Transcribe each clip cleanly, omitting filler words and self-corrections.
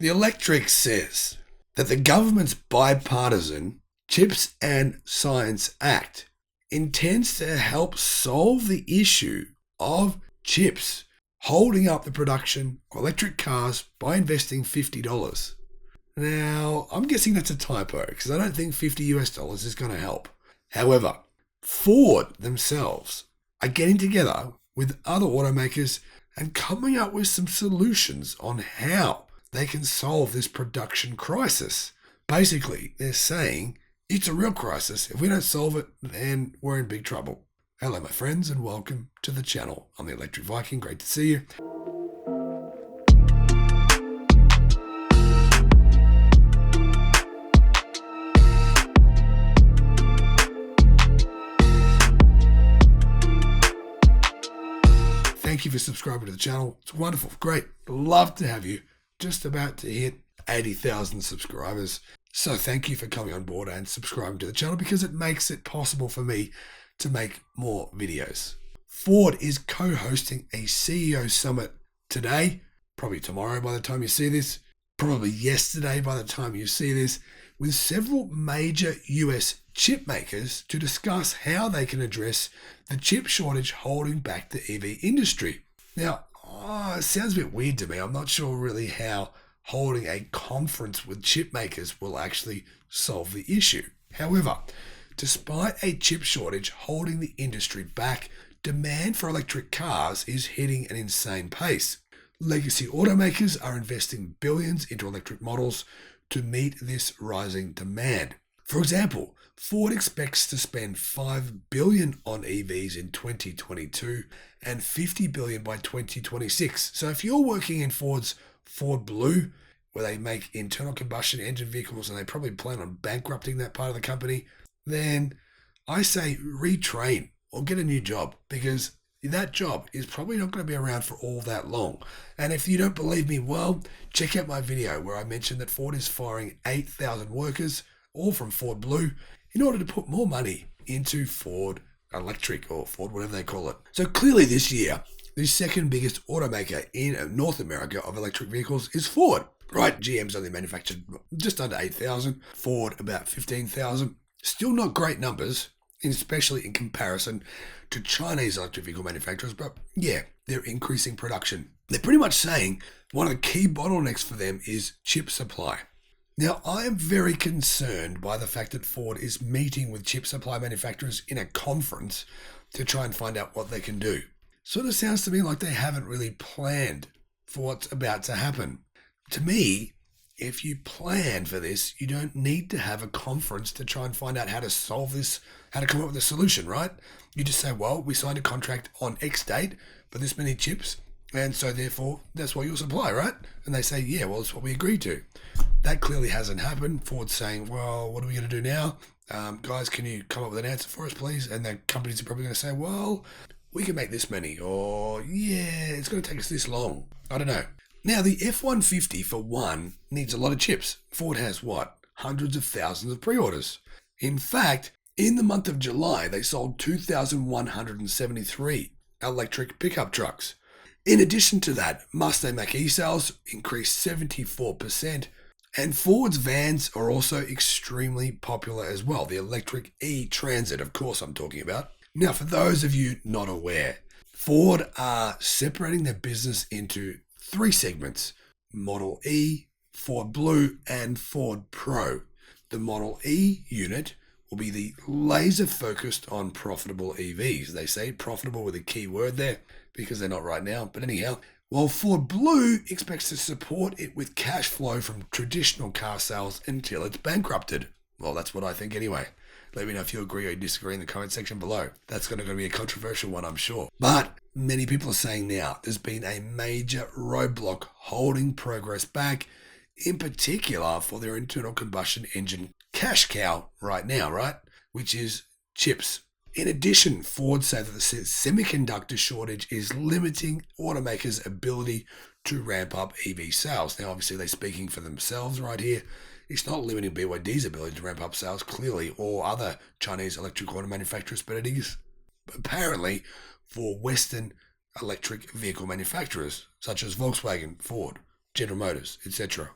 The Electric says that the government's bipartisan Chips and Science Act intends to help solve the issue of chips holding up the production of electric cars by investing $50. Now, I'm guessing that's a typo because I don't think $50 US is going to help. However, Ford themselves are getting together with other automakers and coming up with some solutions on how they can solve this production crisis. Basically, they're saying it's a real crisis. If we don't solve it, then we're in big trouble. Hello, my friends, and welcome to the channel. I'm the Electric Viking. Great to see you. Thank you for subscribing to the channel. It's wonderful. Great. Love to have you. Just about to hit 80,000 subscribers. So thank you for coming on board and subscribing to the channel because it makes it possible for me to make more videos. Ford is co-hosting a CEO summit today, probably tomorrow by the time you see this, probably yesterday by the time you see this, with several major US chip makers to discuss how they can address the chip shortage holding back the EV industry. Now, it sounds a bit weird to me. I'm not sure really how holding a conference with chip makers will actually solve the issue. However, despite a chip shortage holding the industry back, demand for electric cars is hitting an insane pace. Legacy automakers are investing billions into electric models to meet this rising demand. For example, Ford expects to spend $5 billion on EVs in 2022 and $50 billion by 2026. So if you're working in Ford's Ford Blue, where they make internal combustion engine vehicles and they probably plan on bankrupting that part of the company, then I say retrain or get a new job because that job is probably not going to be around for all that long. And if you don't believe me, well, check out my video where I mentioned that Ford is firing 8,000 workers, all from Ford Blue, in order to put more money into Ford Electric or Ford, whatever they call it. So clearly this year, the second biggest automaker in North America of electric vehicles is Ford. Right, GM's only manufactured just under 8,000, Ford about 15,000. Still not great numbers, especially in comparison to Chinese electric vehicle manufacturers, but yeah, they're increasing production. They're pretty much saying one of the key bottlenecks for them is chip supply. Now, I am very concerned by the fact that Ford is meeting with chip supply manufacturers in a conference to try and find out what they can do. Sort of sounds to me like they haven't really planned for what's about to happen. To me, if you plan for this, you don't need to have a conference to try and find out how to solve this, how to come up with a solution, right? You just say, well, we signed a contract on X date for this many chips, and so therefore that's what you'll supply, right? And they say, yeah, well, it's what we agreed to. That clearly hasn't happened. Ford's saying, well, what are we going to do now? Guys, can you come up with an answer for us, please? And the companies are probably going to say, well, we can make this many, or yeah, it's going to take us this long. I don't know. Now, the F150, for one, needs a lot of chips. Ford has, what, hundreds of thousands of pre-orders. In fact, in the month of July, they sold 2,173 electric pickup trucks. In addition to that, Mustang Mach-E sales increased 74%, and Ford's vans are also extremely popular as well. The electric e-Transit, of course, I'm talking about. Now, for those of you not aware, Ford are separating their business into three segments: Model E, Ford Blue, and Ford Pro. The Model E unit will be the laser focused on profitable EVs. They say profitable with a key word there because they're not right now. But anyhow, while Ford Blue expects to support it with cash flow from traditional car sales until it's bankrupted. Well, that's what I think anyway. Let me know if you agree or disagree in the comment section below. That's going to be a controversial one, I'm sure. But many people are saying now there's been a major roadblock holding progress back, in particular for their internal combustion engine cash cow right now, right? Which is chips. In addition, Ford say that the semiconductor shortage is limiting automakers' ability to ramp up EV sales. Now, obviously, they're speaking for themselves right here. It's not limiting BYD's ability to ramp up sales, clearly, or other Chinese electric auto manufacturers, but it is apparently for Western electric vehicle manufacturers, such as Volkswagen, Ford, General Motors, etc.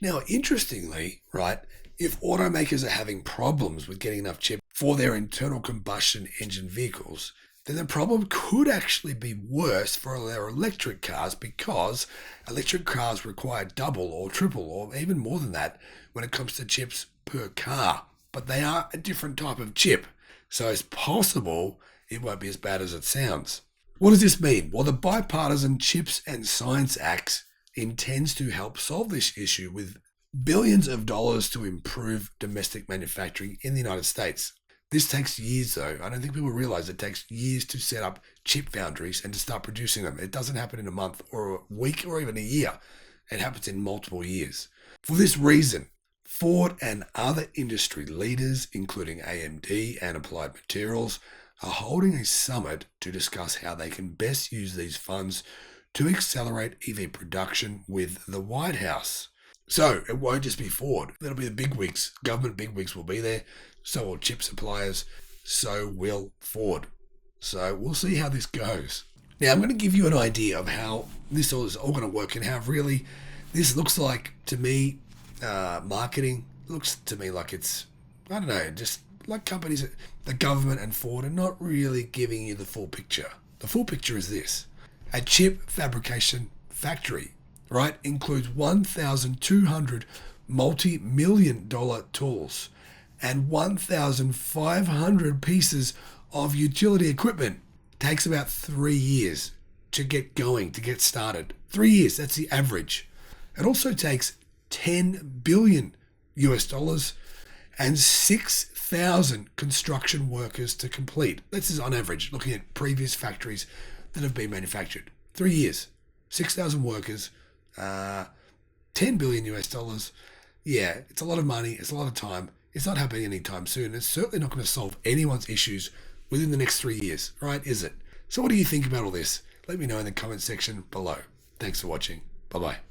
Now, interestingly, right, if automakers are having problems with getting enough chip for their internal combustion engine vehicles, then the problem could actually be worse for their electric cars, because electric cars require double or triple or even more than that when it comes to chips per car. But they are a different type of chip, so it's possible it won't be as bad as it sounds. What does this mean? Well, the Bipartisan Chips and Science Act intends to help solve this issue with billions of dollars to improve domestic manufacturing in the United States. This takes years, though. I don't think people realize it takes years to set up chip foundries and to start producing them. It doesn't happen in a month or a week or even a year. It happens in multiple years. For this reason, Ford and other industry leaders, including AMD and Applied Materials, are holding a summit to discuss how they can best use these funds to accelerate EV production with the White House. So it won't just be Ford. That'll be the bigwigs. Government bigwigs will be there. So will chip suppliers. So will Ford. So we'll see how this goes. Now, I'm going to give you an idea of how this is all going to work and how really this looks like, to me, marketing. Looks to me like it's, I don't know, just like companies, the government and Ford are not really giving you the full picture. The full picture is this. A chip fabrication factory, right, includes 1,200 multi-million-dollar tools and 1,500 pieces of utility equipment. Takes about 3 years to get going, to get started. 3 years, that's the average. It also takes 10 billion US dollars and 6,000 construction workers to complete. This is on average, looking at previous factories that have been manufactured. 3 years, 6,000 workers, 10 billion US dollars. Yeah, it's a lot of money. It's a lot of time. It's not happening anytime soon. It's certainly not going to solve anyone's issues within the next 3 years, right? Is it? So what do you think about all this? Let me know in the comment section below. Thanks for watching. Bye-bye.